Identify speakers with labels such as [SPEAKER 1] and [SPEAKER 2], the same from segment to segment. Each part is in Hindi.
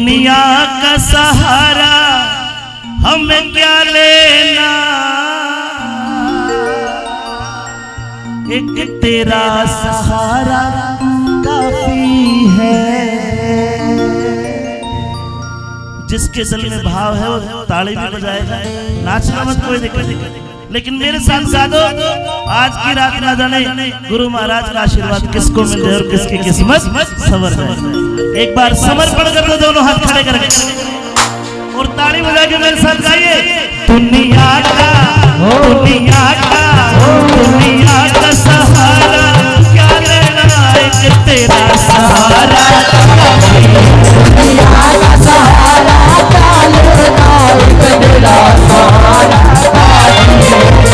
[SPEAKER 1] दुनिया का सहारा हमें क्या लेना, एक तेरा सहारा काफी है। जिसके दिल में भाव है वो ताली भी बजाएगा, नाचना मत कोई दिक्कत नहीं, लेकिन मेरे साथ गा दो। आज की रात ना जाने गुरु महाराज का आशीर्वाद किसको मिल जाए और किसकी किस्मत सवर जाए। एक बार समर्पण कर दो, दोनों हाथ खड़े करके और ताली बजा के मेरे साथ गाइए। दुनिया का सहारा क्या लेना, एक तेरा सहारा, दुनिया का सहारा क्या लेना, एक तेरा सहारा,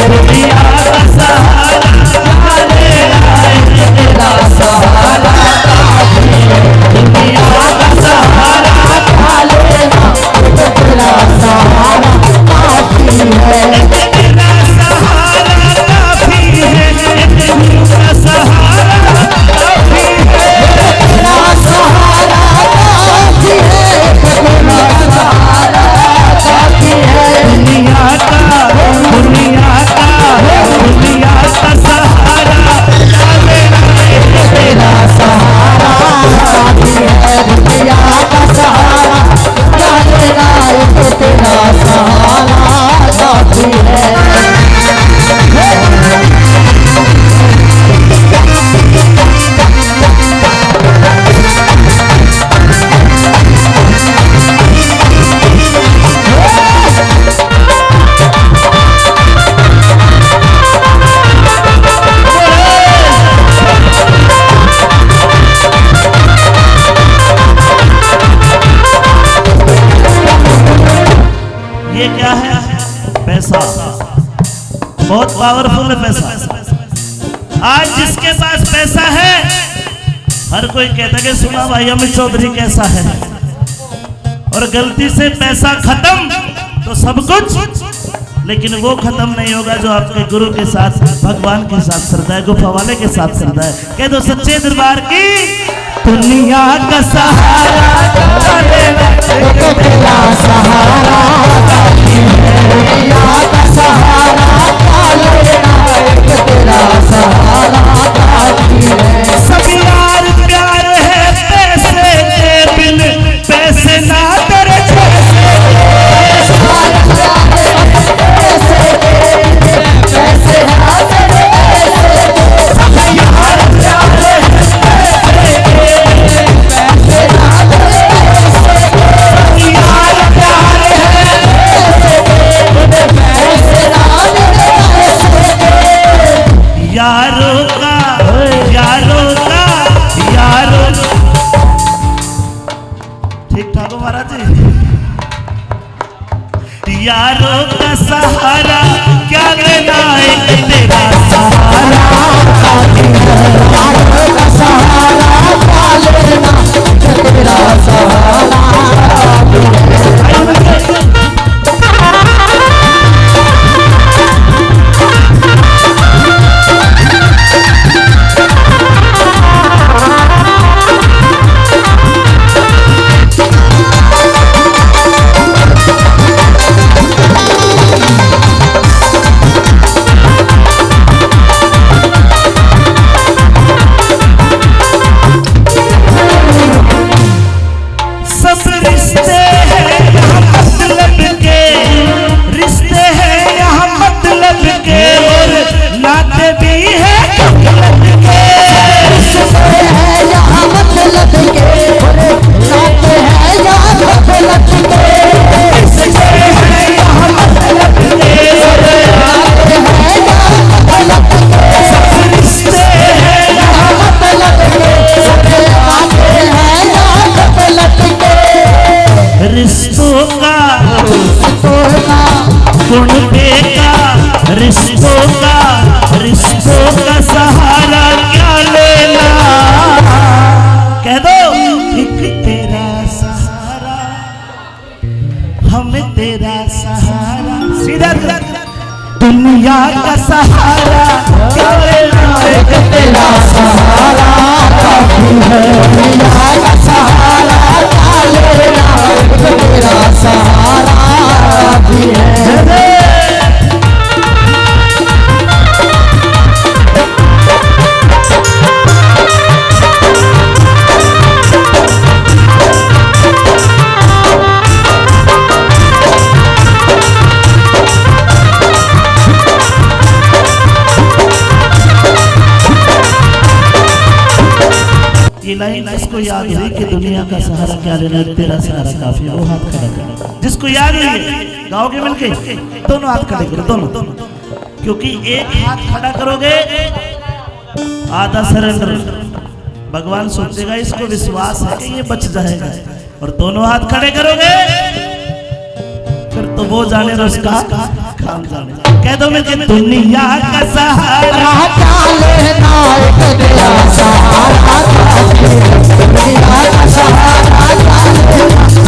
[SPEAKER 1] दुनिया का सहारा क्या लेना, एक तेरा सहारा, दुनिया का सहारा क्या लेना, एक तेरा सहारा काफी है, तेरा सहारा काफी है, तेरा सहारा काफी है, तेरा सहारा काफी है, तेरा सहारा काफी है। दुनिया का सहारा क्या लेना, एक तेरा सहारा काफी है, दुनिया का सहारा क्या लेना, एक तेरा सहारा काफी है। ये क्या है? पैसा बहुत पावरफुल है पैसा। आज जिसके पास पैसा है हर कोई कहता है कि सुना भाई अमित चौधरी कैसा है, और गलती से पैसा खत्म तो सब कुछ, लेकिन वो खत्म नहीं होगा जो आपके गुरु के साथ, भगवान के साथ श्रद्धा है, गुफा वाले के साथ श्रद्धा है। कह दो सच्चे दरबार की। दुनिया का सहारा क्या लेना, एक तेरा सहारा काफी है, दुनिया का सहारा क्या लेना, एक तेरा सहारा काफी है। सब यार प्यार है पैसे के बिन, पैसे ना तेरे जैसे, पैसे ना तेरे जैसे, सब यार प्यार है यारों का सहारा क्या लेना, एक तेरा सहारा काफी है, यारों का सहारा क्या लेना, एक तेरा सहारा काफी है। रिश्तों का सहारा क्या लेना, कह दो एक तेरा सहारा, हमें तेरा सहारा, सीधा दुनिया का सहारा क्या लेना, एक तेरा सहारा काफी है, दुनिया का सहारा क्या लेना, ये लाइन जिसको याद हुई कि दुनिया का सहारा क्या लेना, तेरा सहारा काफी, वो हाथ खड़ा करो। जिसको याद हुई गाओगे मिलके, दोनों हाथ खड़े करो, दोनों, क्योंकि एक हाथ खड़ा करोगे आधा सरेंडर, भगवान सोचेगा इसको विश्वास है कि ये बच जाएगा, और दोनों हाथ खड़े करोगे फिर तो वो जाने और उसका काम जाने। कह दो मिलके, दुनिया का सहारा क्या लेना, तेरा सहारा, दुनिया का सहारा क्या लेना,